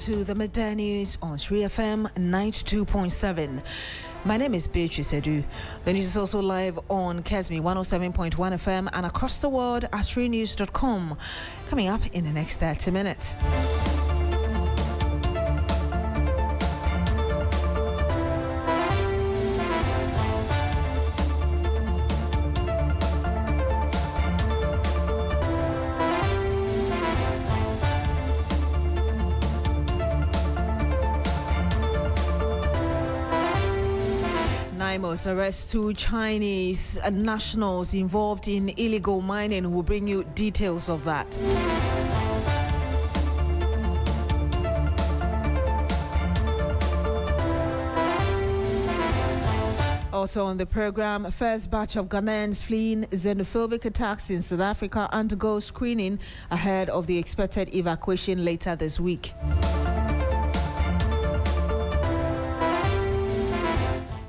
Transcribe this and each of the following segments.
to the Midday News on 3FM 92.7. My name is Beatrice Adu. The news is also live on Kesmi 107.1 FM and across the world at 3news.com. Coming up in the next 30 minutes. NIMOS arrests 2 Chinese nationals involved in illegal mining. We'll bring you details of that. Also on the program, first batch of Ghanaians fleeing xenophobic attacks in South Africa undergo screening ahead of the expected evacuation later this week.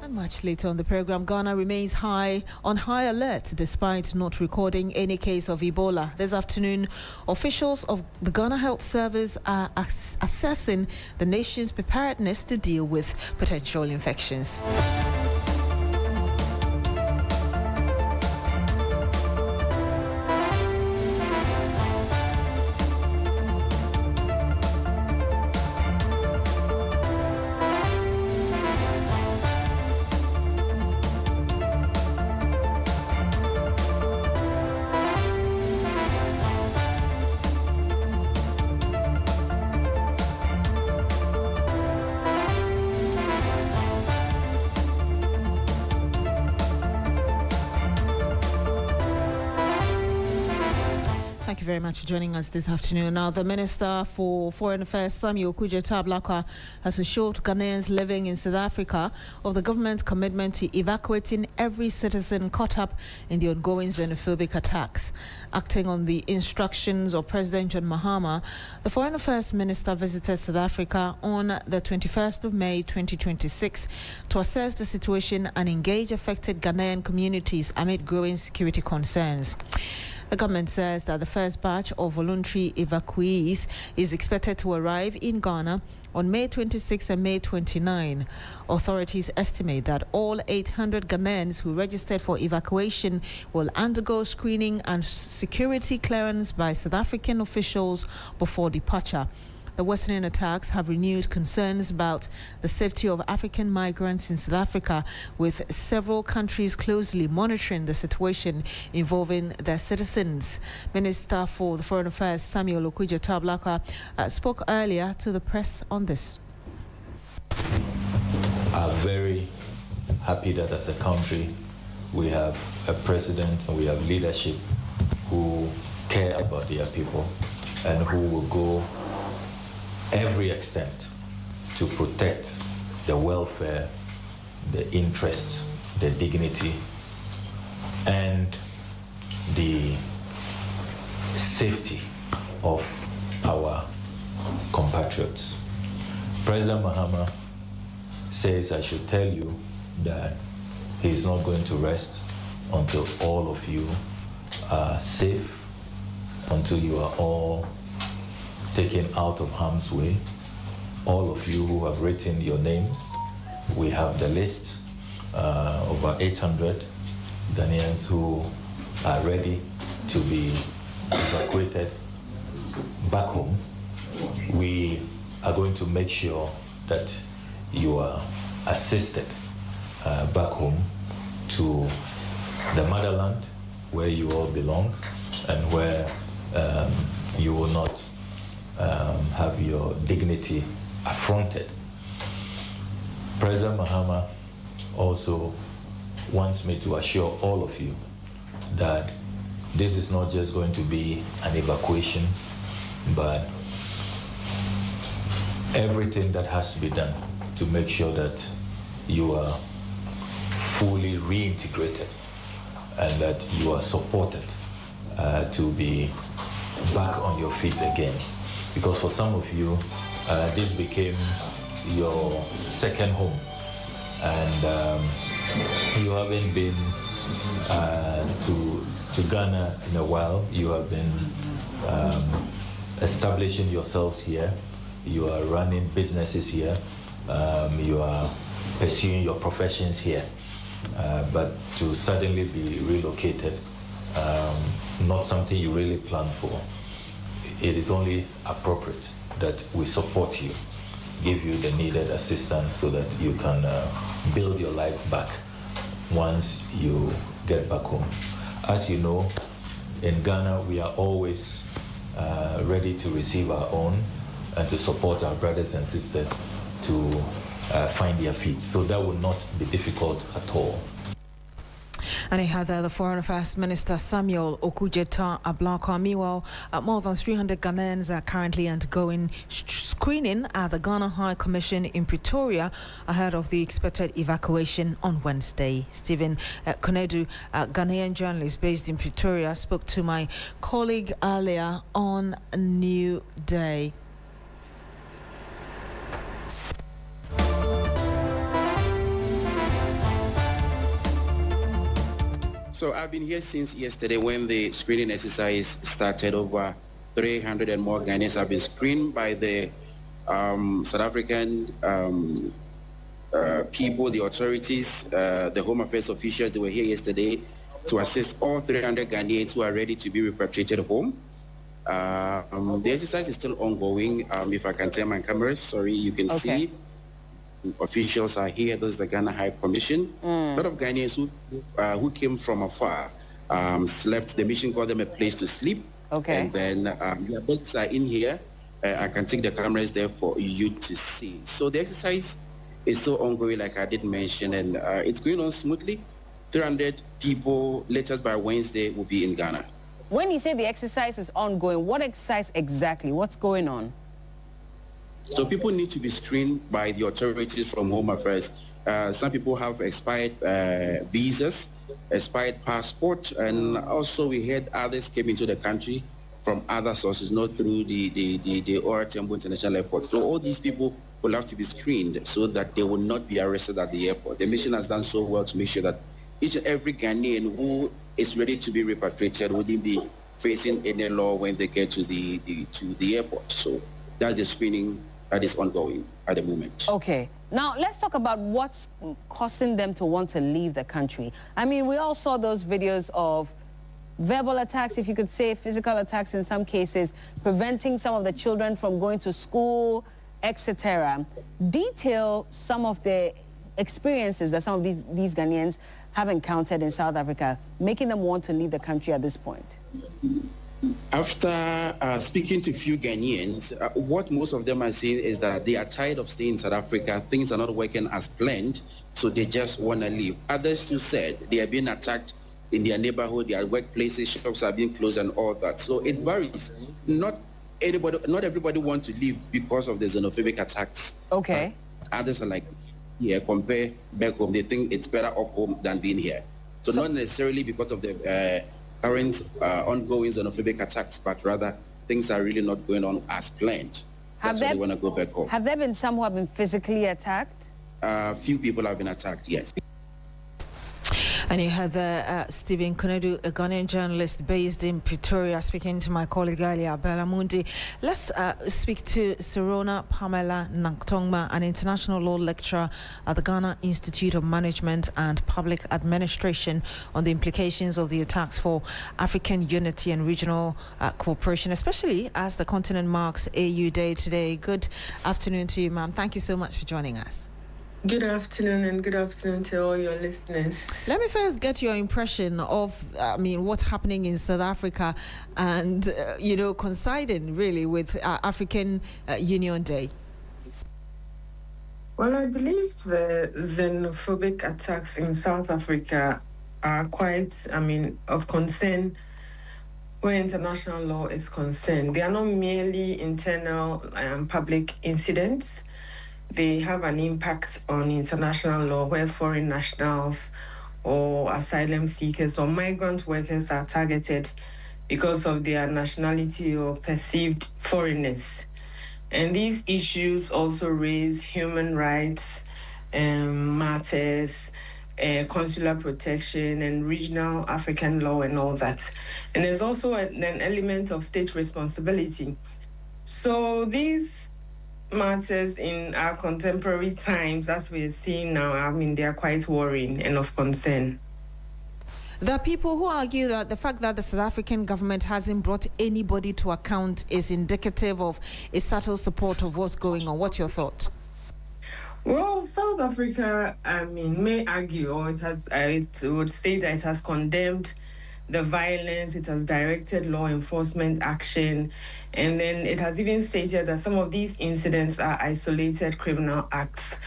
Much later on the program, Ghana remains on high alert despite not recording any case of Ebola. This afternoon, officials of the Ghana Health Service are assessing the nation's preparedness to deal with potential infections. Thank you very much for joining us this afternoon. Now, the Minister for Foreign Affairs, Samuel Okudzeto-Ablakwa, has assured Ghanaians living in South Africa of the government's commitment to evacuating every citizen caught up in the ongoing xenophobic attacks. Acting on the instructions of President John Mahama, the Foreign Affairs Minister visited South Africa on the 21st of May 2026 to assess the situation and engage affected Ghanaian communities amid growing security concerns. The government says that the first batch of voluntary evacuees is expected to arrive in Ghana on May 26 and May 29. Authorities estimate that all 800 Ghanaians who registered for evacuation will undergo screening and security clearance by South African officials before departure. The worsening attacks have renewed concerns about the safety of African migrants in South Africa, with several countries closely monitoring the situation involving their citizens. Minister for the Foreign Affairs, Samuel Okudzeto-Ablakwa, spoke earlier to the press on this. I'm very happy that as a country we have a president and we have leadership who care about their people and who will go every extent to protect the welfare, the interest, the dignity, and the safety of our compatriots. President Mahama says I should tell you that he's not going to rest until all of you are safe, until you are all taken out of harm's way. All of you who have written your names, we have the list, over 800 Ghanaians who are ready to be evacuated back home. We are going to make sure that you are assisted back home to the motherland where you all belong and where you will not have your dignity affronted. President Mahama also wants me to assure all of you that this is not just going to be an evacuation, but everything that has to be done to make sure that you are fully reintegrated and that you are supported to be back on your feet again. Because for some of you, this became your second home, and you haven't been to Ghana in a while. You have been establishing yourselves here, you are running businesses here, you are pursuing your professions here, but to suddenly be relocated, not something you really planned for. It is only appropriate that we support you, give you the needed assistance so that you can build your lives back once you get back home. As you know, in Ghana, we are always ready to receive our own and to support our brothers and sisters to find their feet. So that will not be difficult at all. And he had the Foreign Affairs Minister Samuel Okudzeto Ablakwa. Meanwhile, more than 300 Ghanaians are currently undergoing screening at the Ghana High Commission in Pretoria ahead of the expected evacuation on Wednesday. Stephen Konedu, a Ghanaian journalist based in Pretoria, spoke to my colleague earlier on a New Day. So I've been here since yesterday when the screening exercise started. Over 300 and more Ghanaians have been screened by the South African people, the authorities, the Home Affairs officials. They were here yesterday to assist all 300 Ghanaians who are ready to be repatriated home. The exercise is still ongoing. If I can turn my cameras, sorry, you can see. Officials are here. This is the Ghana High Commission. A lot of Ghanaians who came from afar slept. The mission got them a place to sleep. Okay. And then their beds are in here. I can take the cameras there for you to see. So the exercise is still ongoing, like I did mention, and it's going on smoothly. 300 people, latest by Wednesday, will be in Ghana. When you say the exercise is ongoing, what exercise exactly? What's going on? So people need to be screened by the authorities from Home Affairs. Some people have expired visas, expired passport, and also we heard others came into the country from other sources, not through the OR Tambo International Airport. So all these people will have to be screened so that they will not be arrested at the airport. The mission has done so well to make sure that each and every Ghanaian who is ready to be repatriated wouldn't be facing any law when they get to the airport. So that's the screening that is ongoing at the moment. Okay. Now, let's talk about what's causing them to want to leave the country. I mean, we all saw those videos of verbal attacks, if you could say, physical attacks in some cases, preventing some of the children from going to school, etc. Detail some of the experiences that some of these Ghanaians have encountered in South Africa, making them want to leave the country at this point. After speaking to a few Ghanaians, what most of them are saying is that they are tired of staying in South Africa. Things are not working as planned, so they just want to leave. Others too said they are being attacked in their neighborhood, their workplaces, shops are being closed and all that. So it varies. Not everybody wants to leave because of the xenophobic attacks. Okay. Others are like, yeah, compare back home. They think it's better off home than being here. So not necessarily because of the current ongoing xenophobic attacks, but rather things are really not going on as planned. That's why they want to go back home. Have there been some who have been physically attacked? Few people have been attacked, yes. And you had Stephen Konedu, a Ghanaian journalist based in Pretoria, speaking to my colleague earlier, Bella Mundi. Let's speak to Sirona Pamela Naktongma, an international law lecturer at the Ghana Institute of Management and Public Administration, on the implications of the attacks for African unity and regional cooperation, especially as the continent marks AU Day today. Good afternoon to you, ma'am. Thank you so much for joining us. Good afternoon, and good afternoon to all your listeners. Let me first get your impression of, what's happening in South Africa and, coinciding really with African Union Day. Well, I believe the xenophobic attacks in South Africa are quite, of concern where international law is concerned. They are not merely internal public incidents. They have an impact on international law where foreign nationals or asylum seekers or migrant workers are targeted because of their nationality or perceived foreigners. And these issues also raise human rights matters, consular protection and regional African law and all that. And there's also an element of state responsibility. So these matters in our contemporary times, as we're seeing now, I mean, they are quite worrying and of concern. There are people who argue that the fact that the South African government hasn't brought anybody to account is indicative of a subtle support of what's going on. What's your thought? Well, South Africa, I mean, may argue, or it would say that it has condemned the violence, it has directed law enforcement action, and then it has even stated that some of these incidents are isolated criminal acts.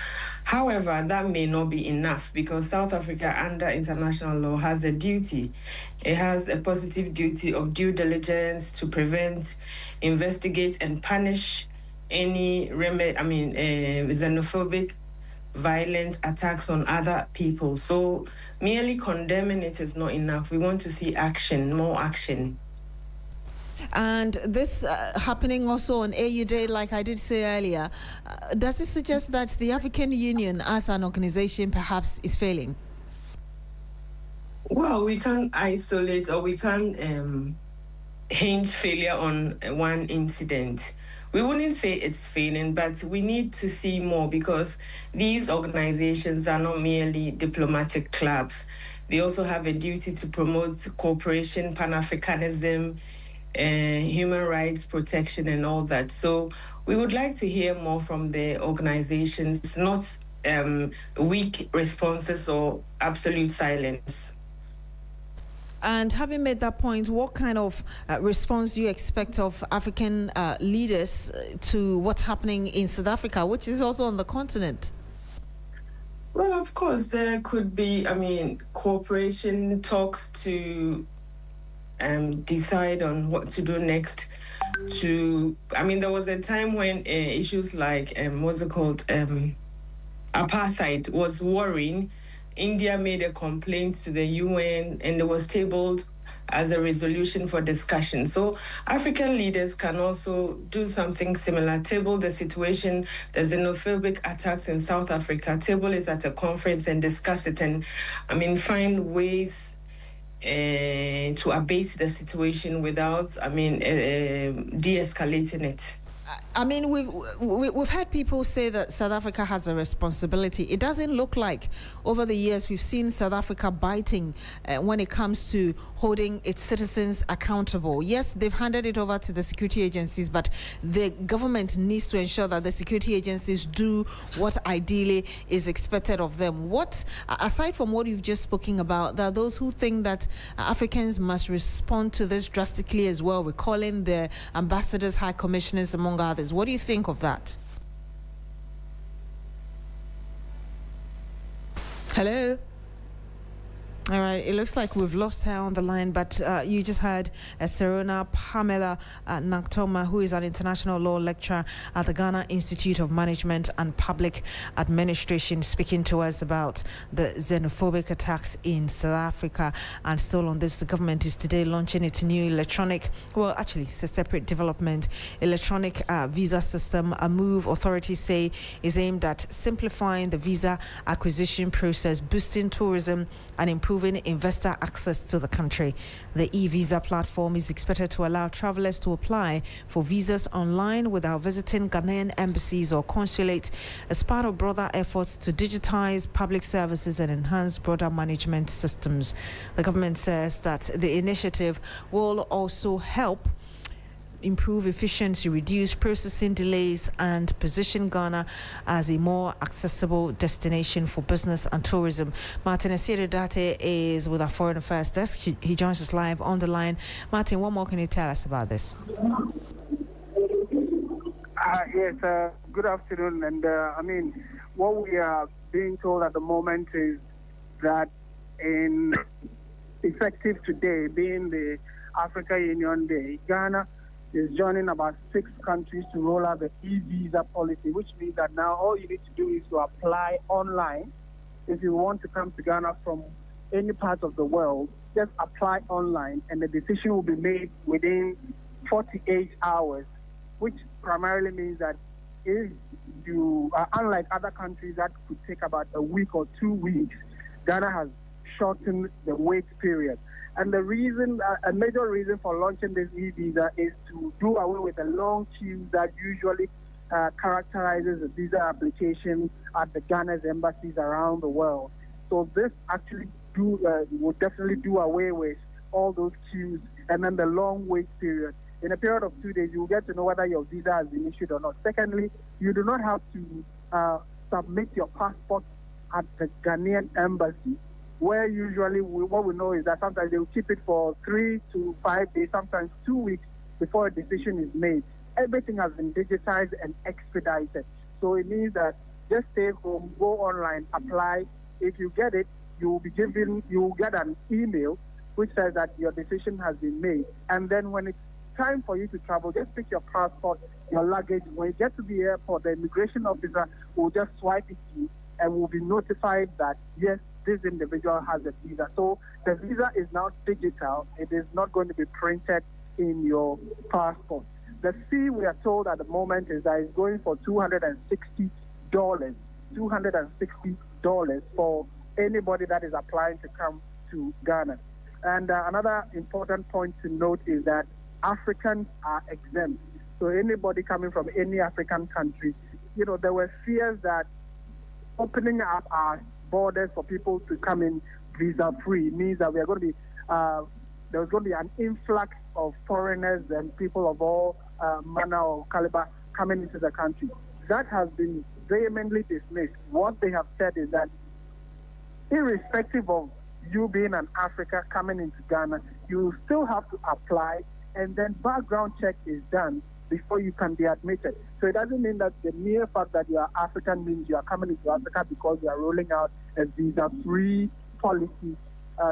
However, that may not be enough because South Africa, under international law, has a duty. It has a positive duty of due diligence to prevent, investigate, and punish any xenophobic, violent attacks on other people. So merely condemning it is not enough. We want to see action, more action. And this happening also on AU Day, like I did say earlier, does it suggest that the African Union as an organization perhaps is failing? Well, we can't isolate or we can't hinge failure on one incident. We wouldn't say it's failing, but we need to see more because these organizations are not merely diplomatic clubs. They also have a duty to promote cooperation, Pan-Africanism, human rights protection and all that. So we would like to hear more from the organizations, not weak responses or absolute silence. And having made that point, what kind of response do you expect of African leaders to what's happening in South Africa, which is also on the continent? Well, of course, there could be, cooperation talks to decide on what to do next. There was a time when issues like, apartheid was worrying. India made a complaint to the UN and it was tabled as a resolution for discussion. So African leaders can also do something similar, table the situation, the xenophobic attacks in South Africa, table it at a conference and discuss it and, find ways to abate the situation without, de-escalating it. We've had people say that South Africa has a responsibility. It doesn't look like over the years we've seen South Africa biting when it comes to holding its citizens accountable. Yes, they've handed it over to the security agencies, but the government needs to ensure that the security agencies do what ideally is expected of them. What, aside from what you've just spoken about, there are those who think that Africans must respond to this drastically as well, recalling the ambassadors, high commissioners, among others. What do you think of that? Hello? All right, it looks like we've lost her on the line, but you just heard Serona Pamela Naktoma, who is an international law lecturer at the Ghana Institute of Management and Public Administration, speaking to us about the xenophobic attacks in South Africa. And still on this, the government is today launching its new electronic, well, actually, it's a separate development, electronic visa system, a move authorities say is aimed at simplifying the visa acquisition process, boosting tourism, and improving investor access to the country. The e-visa platform is expected to allow travelers to apply for visas online without visiting Ghanaian embassies or consulate as part of broader efforts to digitize public services and enhance border management systems. The government says that the initiative will also help improve efficiency, reduce processing delays, and position Ghana as a more accessible destination for business and tourism. Martin Asiridate is with our Foreign Affairs desk. He joins us live on the line. Martin, what more can you tell us about this? Yes, good afternoon. And what we are being told at the moment is that in effective today, being the Africa Union Day, Ghana is joining about 6 countries to roll out the e-visa policy, which means that now all you need to do is to apply online. If you want to come to Ghana from any part of the world, just apply online and the decision will be made within 48 hours, which primarily means that if you are unlike other countries that could take about a week or 2 weeks, Ghana has shortened the wait period. And the reason, a major reason for launching this e-visa is to do away with the long queues that usually characterizes the visa application at the Ghana's embassies around the world. So this actually will definitely do away with all those queues and then the long wait period. In a period of 2 days, you'll get to know whether your visa has been issued or not. Secondly, you do not have to submit your passport at the Ghanaian embassy, where usually what we know is that sometimes they will keep it for 3 to 5 days, sometimes 2 weeks before a decision is made. Everything has been digitized and expedited. So it means that just stay home, go online, apply. If you get it, you will get an email which says that your decision has been made. And then when it's time for you to travel, just pick your passport, your luggage. When you get to the airport, the immigration officer will just swipe it to you and will be notified that, yes, this individual has a visa. So the visa is now digital. It is not going to be printed in your passport. The fee we are told at the moment is that it's going for $260. $260 for anybody that is applying to come to Ghana. And another important point to note is that Africans are exempt. So anybody coming from any African country, there were fears that opening up our borders for people to come in visa-free means that we are going to be there's going to be an influx of foreigners and people of all manner or caliber coming into the country. That has been vehemently dismissed. What they have said is that irrespective of you being an African coming into Ghana, you still have to apply, and then background check is done before you can be admitted. So it doesn't mean that the mere fact that you are African means you are coming into Africa because you are rolling out a visa-free policy.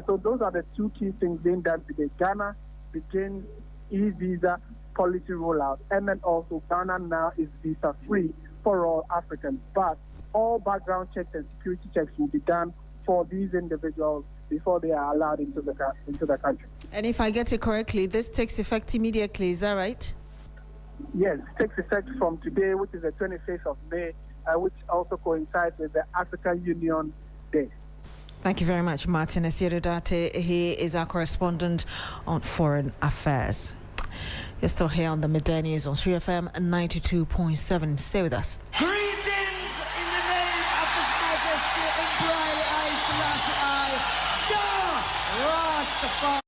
So those are the two key things being done today. Ghana begins e-visa policy rollout, and then also Ghana now is visa-free for all Africans. But all background checks and security checks will be done for these individuals before they are allowed into the country. And if I get it correctly, this takes effect immediately, is that right? Yes, it takes effect from today, which is the 25th of May, which also coincides with the African Union Day. Thank you very much, Martin Esiedudate. He is our correspondent on foreign affairs. You're still here on the Midday News on 3FM 92.7. Stay with us. Greetings in the name of His Majesty Emperor I Selassie I, Jah Rastafari.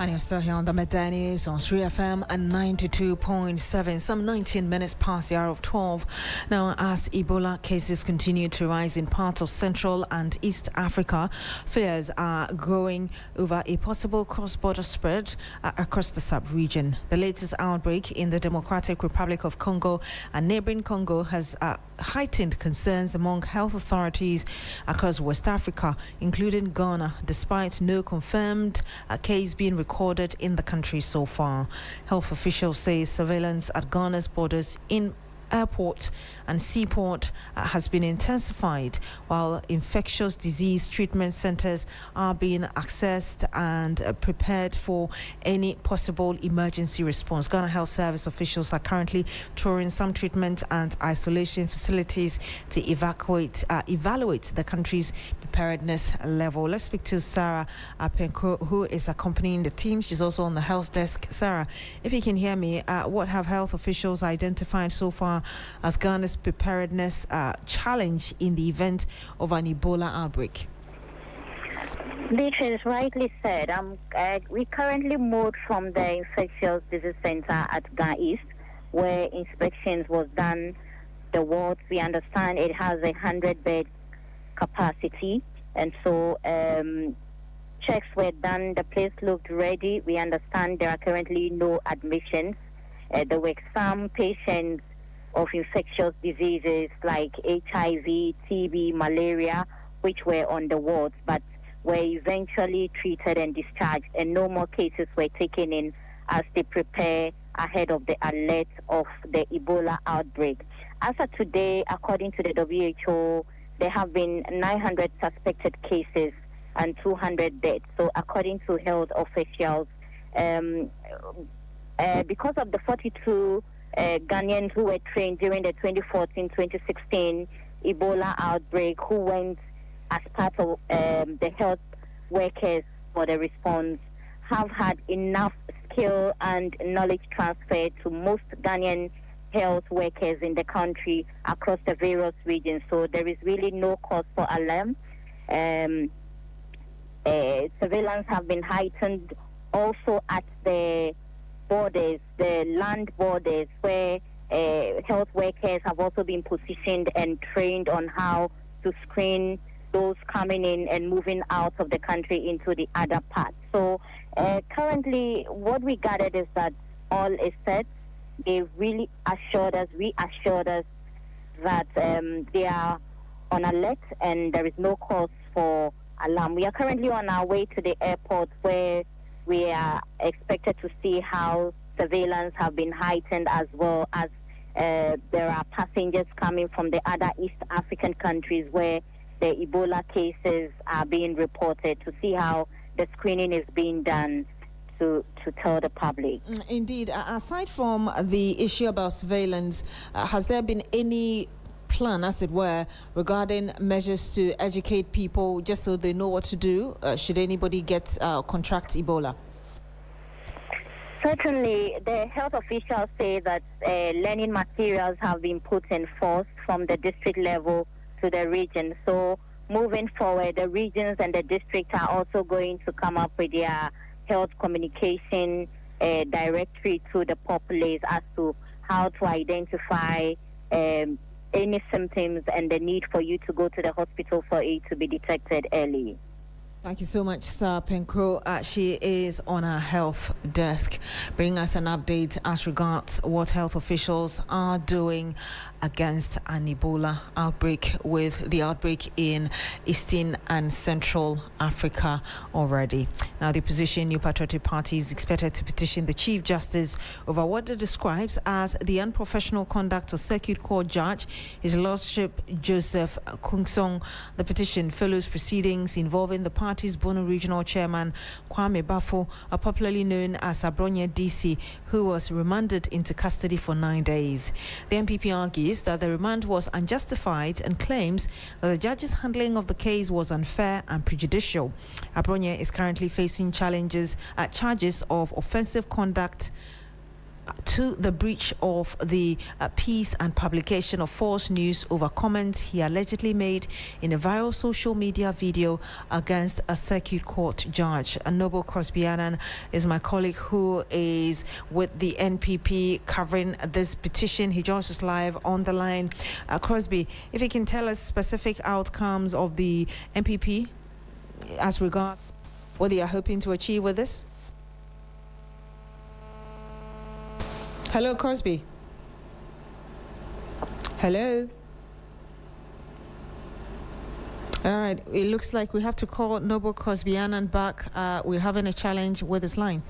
And you're still here on the Midday News on 3FM and 92.7, some 19 minutes past the hour of 12. Now, as Ebola cases continue to rise in parts of Central and East Africa, fears are growing over a possible cross-border spread across the sub-region. The latest outbreak in the Democratic Republic of Congo and neighboring Congo has heightened concerns among health authorities across West Africa, including Ghana, despite no confirmed case being recorded in the country so far. Health officials say surveillance at Ghana's borders in airport and seaport has been intensified, while infectious disease treatment centers are being accessed and prepared for any possible emergency response. Ghana Health Service officials are currently touring some treatment and isolation facilities to evaluate the country's preparedness level. Let's speak to Sarah Apenko, who is accompanying the team. She's also on the health desk. Sarah, if you can hear me, what have health officials identified so far as Ghana's preparedness challenge in the event of an Ebola outbreak? Beatrice rightly said, we currently moved from the infectious disease center at Ghana East, where inspections was done. The ward, we understand it has 100-bed capacity, and so checks were done. The place looked ready. We understand there are currently no admissions. There were some patients of infectious diseases like HIV, TB, malaria, which were on the wards, but were eventually treated and discharged, and no more cases were taken in as they prepare ahead of the alert of the Ebola outbreak. As of today, according to the WHO, there have been 900 suspected cases and 200 deaths. So according to health officials, because of the 42 Ghanaians who were trained during the 2014-2016 Ebola outbreak, who went as part of the health workers for the response, have had enough skill and knowledge transfer to most Ghanaian health workers in the country across the various regions. So there is really no cause for alarm. Surveillance have been heightened also at the borders, the land borders, where health workers have also been positioned and trained on how to screen those coming in and moving out of the country into the other parts. So currently what we gathered is that all is set. They really reassured us that they are on alert and there is no cause for alarm. We are currently on our way to the airport where we are expected to see how surveillance have been heightened, as well as there are passengers coming from the other East African countries where the Ebola cases are being reported, to see how the screening is being done to tell the public. Indeed. Aside from the issue about surveillance, has there been any plan, as it were, regarding measures to educate people just so they know what to do should anybody get contract Ebola? Certainly, the health officials say that learning materials have been put in force from the district level to the region. So moving forward, the regions and the district are also going to come up with their health communication directory to the populace as to how to identify any symptoms and the need for you to go to the hospital for it to be detected early. Thank you so much, Sir Penkro. She is on our health desk, bringing us an update as regards what health officials are doing against an Ebola outbreak, with the outbreak in Eastern and Central Africa already. Now, the opposition New Patriotic Party is expected to petition the Chief Justice over what it describes as the unprofessional conduct of Circuit Court Judge, His Lordship Joseph Kungsong. The petition follows proceedings involving the party's Bono Regional Chairman Kwame Bafo, popularly known as Abronye DC, who was remanded into custody for 9 days. The NPP argues that the remand was unjustified and claims that the judge's handling of the case was unfair and prejudicial. Abronye is currently facing charges of offensive conduct to the breach of the peace and publication of false news over comments he allegedly made in a viral social media video against a circuit court judge. Noble Crosby Annan is my colleague who is with the NPP covering this petition. He joins us live on the line. Crosby, if you can tell us specific outcomes of the NPP as regards what they are hoping to achieve with this. Hello, Crosby. Hello. All right. It looks like we have to call Noble Crosby Annan back. We're having a challenge with his line.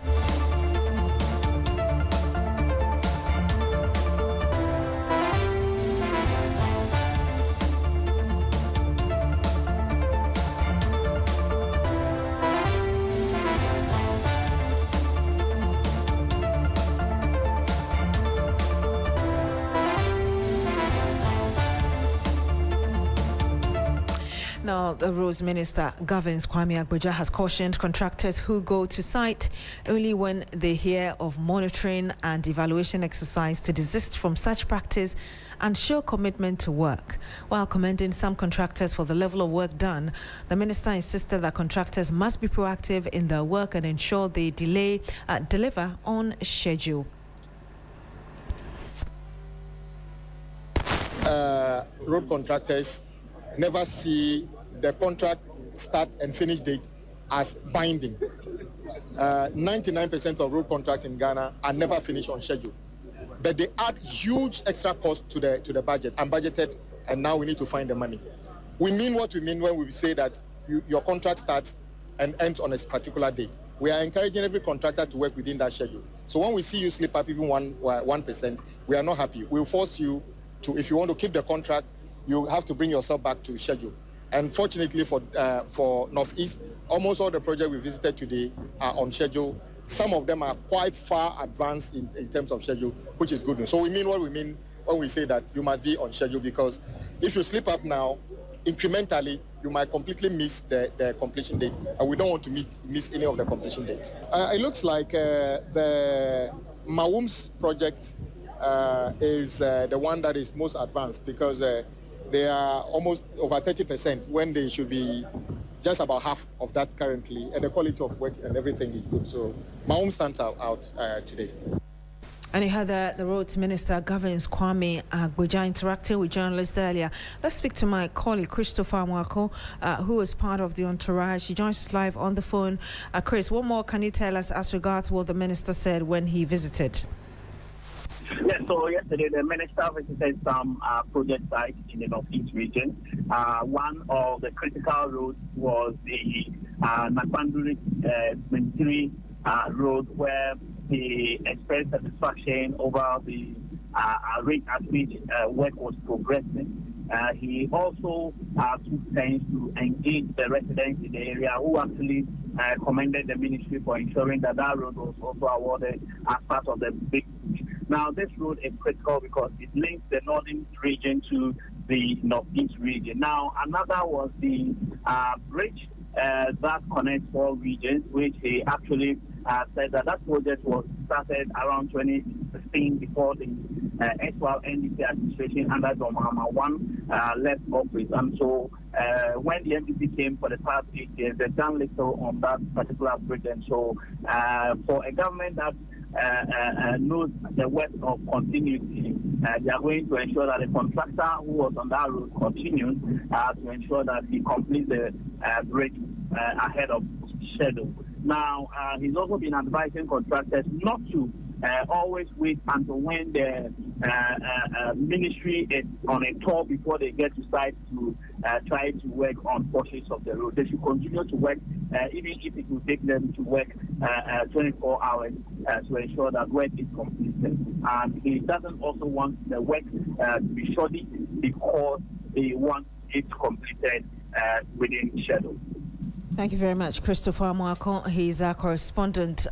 Now, the Roads Minister governs Kwame Agboja has cautioned contractors who go to site only when they hear of monitoring and evaluation exercise to desist from such practice and show commitment to work. While commending some contractors for the level of work done, the minister insisted that contractors must be proactive in their work and ensure they deliver on schedule. Road contractors never see the contract start and finish date as binding. 99% of road contracts in Ghana are never finished on schedule. But they add huge extra cost to the budget, unbudgeted, and now we need to find the money. We mean what we mean when we say that your contract starts and ends on a particular day. We are encouraging every contractor to work within that schedule. So when we see you slip up even 1%, we are not happy. We'll force you to, if you want to keep the contract, you have to bring yourself back to schedule. And fortunately for Northeast, almost all the projects we visited today are on schedule. Some of them are quite far advanced in terms of schedule, which is good news. So we mean what we mean when we say that you must be on schedule, because if you slip up now, incrementally, you might completely miss the completion date, and we don't want to miss any of the completion dates. It looks like the Mawum's project is the one that is most advanced, because they are almost over 30% when they should be just about half of that currently, and the quality of work and everything is good. So Mawum stands out today. And you heard the Roads Minister, Governs Kwame Agboja, interacting with journalists earlier. Let's speak to my colleague, Christopher Mwako, who is part of the entourage. He joins us live on the phone. Chris, what more can you tell us as regards what the minister said when he visited? Yes, so yesterday the minister visited some project sites in the Northeast region. One of the critical roads was the Nakpanduri Mentiri road, where he expressed satisfaction over the rate at which work was progressing. He also took time to engage the residents in the area, who actually commended the ministry for ensuring that road was also awarded as part of the big. Now, this road is critical because it links the northern region to the northeast region. Now, another was the bridge that connects four regions, which he actually said that project was started around 2016 before the actual NDC administration under John Mahama 1 left office. And so when the NDC came for the past 8 years, they've done little on that particular bridge. And so for a government that knows the worth of continuity, they are going to ensure that the contractor who was on that road continues to ensure that he completes the bridge ahead of schedule. Now, he's also been advising contractors not to always wait until when the ministry is on a tour before they get to site to try to work on portions of the road. They should continue to work, even if it will take them to work 24 hours to ensure that work is completed. And he doesn't also want the work to be shoddy because he wants it completed within schedule. Thank you very much, Christopher Mwako. He's our correspondent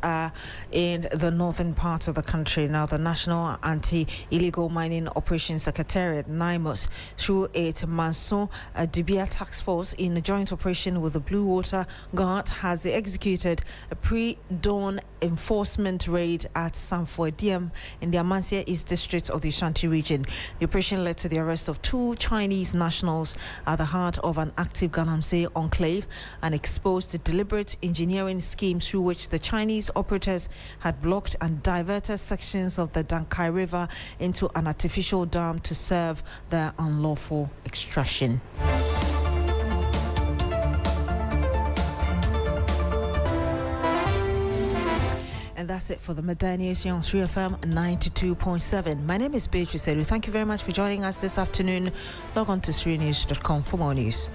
in the northern part of the country. Now, the National Anti-Illegal Mining Operations Secretariat, NIMOS, through its Manson Dubia Task Force in a joint operation with the Blue Water Guard, has executed a pre-dawn enforcement raid at Sanfoediam in the Amansia East District of the Ashanti region. The operation led to the arrest of 2 Chinese nationals at the heart of an active Galamsey enclave and exposed the deliberate engineering scheme through which the Chinese operators had blocked and diverted sections of the Dankai River into an artificial dam to serve their unlawful extraction. And that's it for the Midday News here on 3FM 92.7. My name is Beatrice Adu. Thank you very much for joining us this afternoon. Log on to 3news.com for more news.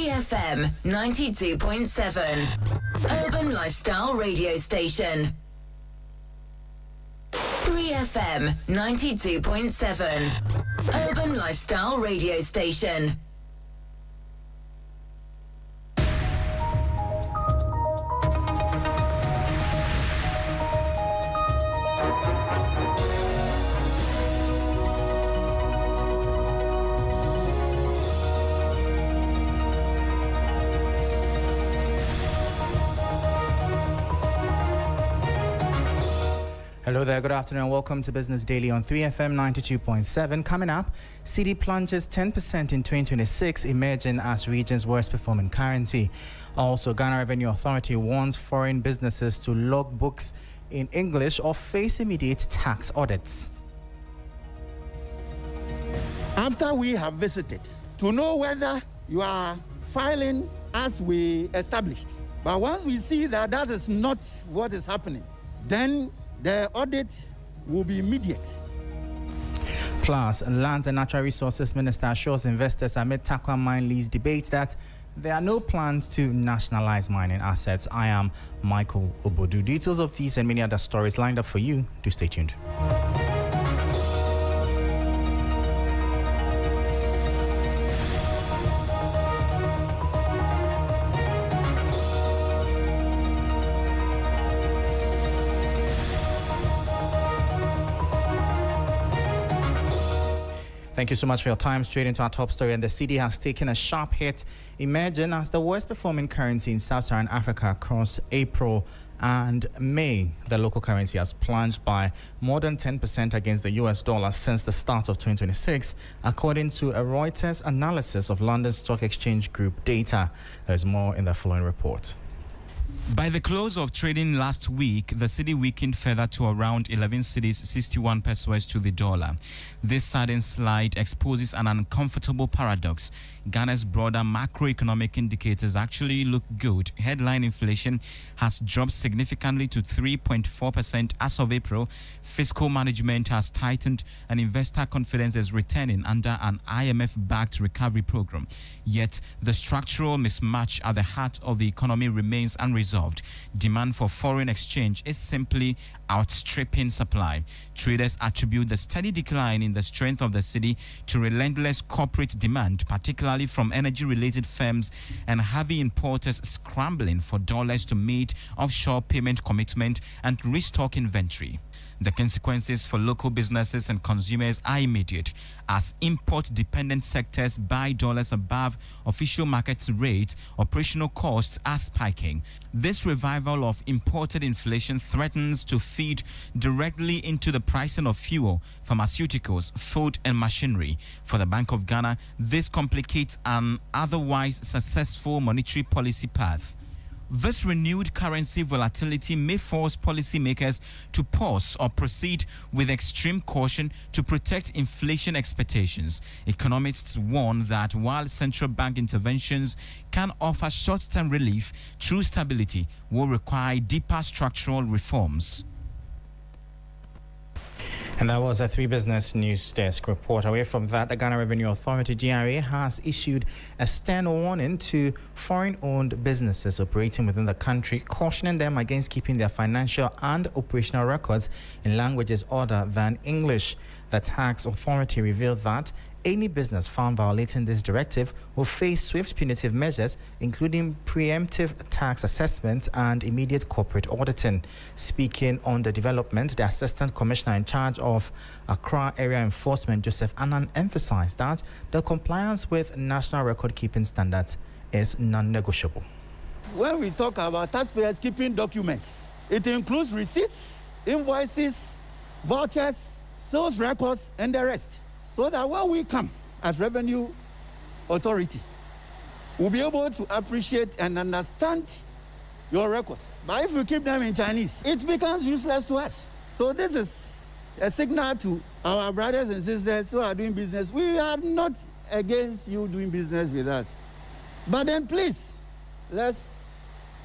FM 92.7, Urban Lifestyle Radio Station. 3FM 92.7, Urban Lifestyle Radio Station. Hello there, good afternoon and welcome to Business Daily on 3FM 92.7. Coming up, CD plunges 10% in 2026, emerging as region's worst performing currency. Also, Ghana Revenue Authority warns foreign businesses to log books in English or face immediate tax audits. After we have visited, to know whether you are filing as we established. But once we see that that is not what is happening, then the audit will be immediate. Plus, Lands and Natural Resources Minister assures investors amid Takwa mine lease debate that there are no plans to nationalize mining assets. I am Michael Obodu. Details of these and many other stories lined up for you. Do stay tuned. Thank you so much for your time. Straight into our top story, and the cedi has taken a sharp hit, emerging as the worst performing currency in Sub-Saharan Africa across April and May. The local currency has plunged by more than 10% against the US dollar since the start of 2026, according to a Reuters analysis of London Stock Exchange Group data. There's more in the following report. By the close of trading last week, the cedi weakened further to around 11 cedis 61 pesos to the dollar. This sudden slide exposes an uncomfortable paradox. Ghana's broader macroeconomic indicators actually look good. Headline inflation has dropped significantly to 3.4% as of April. Fiscal management has tightened and investor confidence is returning under an IMF-backed recovery program. Yet, the structural mismatch at the heart of the economy remains unresolved. Demand for foreign exchange is simply outstripping supply. Traders attribute the steady decline in the strength of the cedi to relentless corporate demand, particularly from energy-related firms and heavy importers scrambling for dollars to meet offshore payment commitment and restock inventory. The consequences for local businesses and consumers are immediate, as import-dependent sectors buy dollars above official market rate. Operational costs are spiking. This revival of imported inflation threatens to feed directly into the pricing of fuel, pharmaceuticals, food and machinery. For the Bank of Ghana, this complicates an otherwise successful monetary policy path. This renewed currency volatility may force policymakers to pause or proceed with extreme caution to protect inflation expectations. Economists warn that while central bank interventions can offer short-term relief, true stability will require deeper structural reforms. And that was a 3 Business News Desk report. Away from that, the Ghana Revenue Authority, GRA, has issued a stern warning to foreign-owned businesses operating within the country, cautioning them against keeping their financial and operational records in languages other than English. The tax authority revealed that any business found violating this directive will face swift punitive measures, including preemptive tax assessments and immediate corporate auditing. Speaking on the development, the Assistant Commissioner in charge of Accra Area Enforcement, Joseph Annan, emphasized that the compliance with national record-keeping standards is non-negotiable. When we talk about taxpayers keeping documents, it includes receipts, invoices, vouchers, sales records, and the rest. So that when we come as Revenue Authority, we'll be able to appreciate and understand your records. But if we keep them in Chinese, it becomes useless to us. So this is a signal to our brothers and sisters who are doing business. We are not against you doing business with us. But then please, let's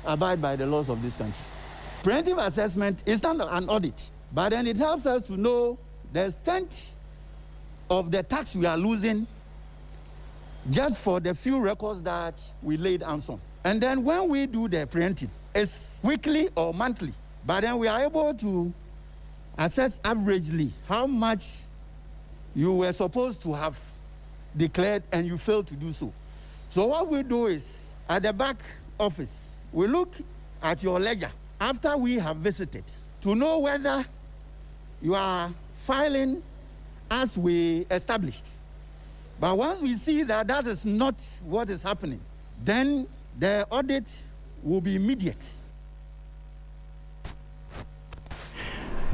abide by the laws of this country. Preemptive assessment is not an audit, but then it helps us to know the extent of the tax we are losing just for the few records that we laid hands on. And then when we do the preemptive, it's weekly or monthly, but then we are able to assess averagely how much you were supposed to have declared and you failed to do so. So what we do is, at the back office, we look at your ledger after we have visited to know whether you are filing as we established. But once we see that that is not what is happening, then the audit will be immediate.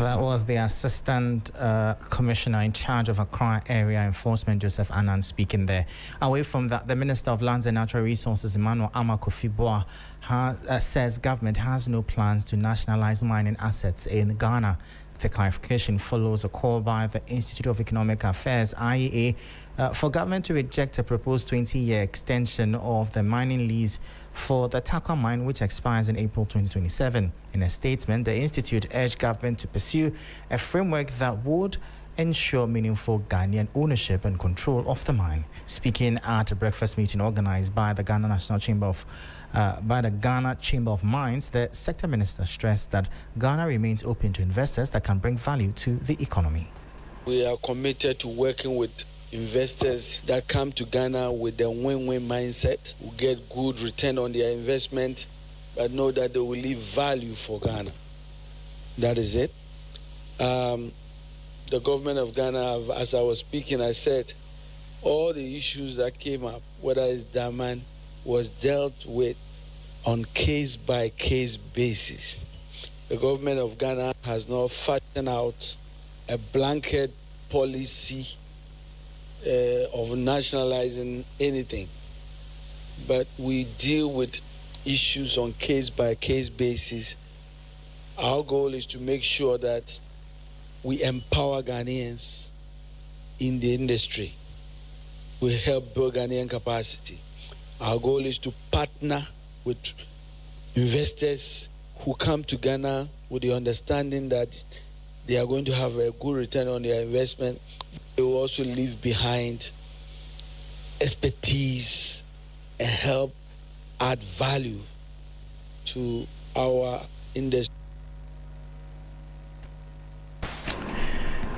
That was the Assistant Commissioner in charge of Accra Area Enforcement, Joseph Annan, speaking there. Away from that, the Minister of Lands and Natural Resources, Emmanuel Amakofi-Boa, says government has no plans to nationalize mining assets in Ghana. The clarification follows a call by the Institute of Economic Affairs, IEA, for government to reject a proposed 20-year extension of the mining lease for the Takwa mine, which expires in April 2027. In a statement, the institute urged government to pursue a framework that would ensure meaningful Ghanaian ownership and control of the mine. Speaking at a breakfast meeting organized by the Ghana Chamber of Mines, the sector minister stressed that Ghana remains open to investors that can bring value to the economy. We are committed to working with investors that come to Ghana with a win-win mindset, who get good return on their investment, but know that they will leave value for Ghana. That is it. The government of Ghana, as I was speaking, I said all the issues that came up, whether it's Daman, was dealt with on case-by-case basis. The government of Ghana has not fashioned out a blanket policy of nationalizing anything, but we deal with issues on case-by-case basis. Our goal is to make sure that we empower Ghanaians in the industry. We help build Ghanaian capacity. Our goal is to partner with investors who come to Ghana with the understanding that they are going to have a good return on their investment. They will also leave behind expertise and help add value to our industry.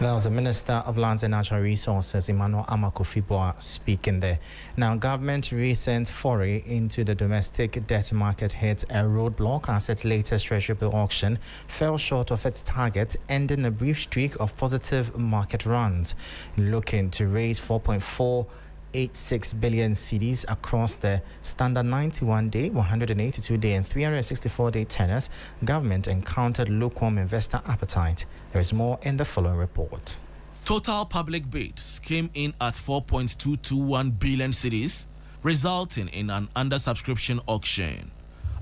That was the Minister of Lands and Natural Resources, Emmanuel Amakofi-Boa, speaking there. Now, government's recent foray into the domestic debt market hit a roadblock as its latest treasury bill auction fell short of its target, ending a brief streak of positive market runs. Looking to raise 4.486 billion cedis across the standard 91-day, 182-day and 364-day tenors, government encountered lukewarm investor appetite. There is more in the following report. Total public bids came in at 4.221 billion cedis, resulting in an undersubscription auction.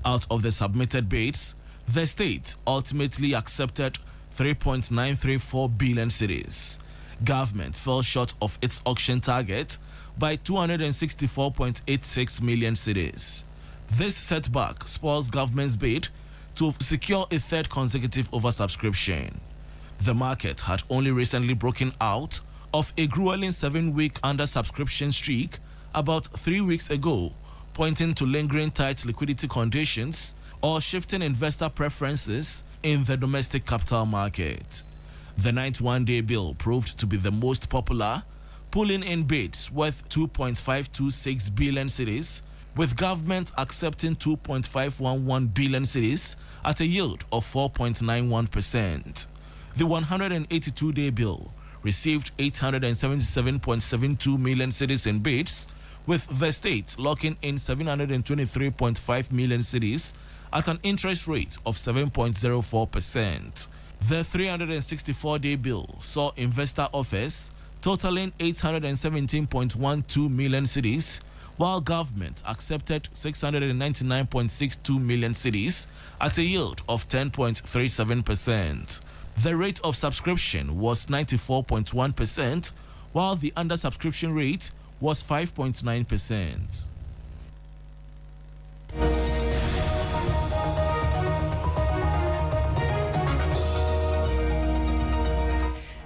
Out of the submitted bids, the state ultimately accepted 3.934 billion cedis. Government fell short of its auction target by 264.86 million cedis. This setback spoils government's bid to secure a third consecutive oversubscription. The market had only recently broken out of a grueling 7-week undersubscription streak about 3 weeks ago, pointing to lingering tight liquidity conditions or shifting investor preferences in the domestic capital market. The 91-day bill proved to be the most popular, pulling in bids worth 2.526 billion cedis, with government accepting 2.511 billion cedis at a yield of 4.91%. The 182-day bill received 877.72 million cedis in bids, with the state locking in 723.5 million cedis at an interest rate of 7.04%. The 364-day bill saw investor offers totaling 817.12 million cedis, while government accepted 699.62 million cedis at a yield of 10.37%. The rate of subscription was 94.1%, while the undersubscription rate was 5.9%.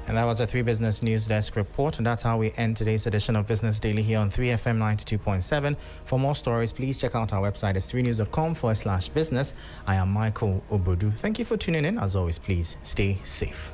And that was a 3 Business News Desk report, and that's how we end today's edition of Business Daily here on 3FM 92.7. For more stories, please check out our website. It's 3news.com/business. I am Michael Obodu. Thank you for tuning in. As always, please stay safe.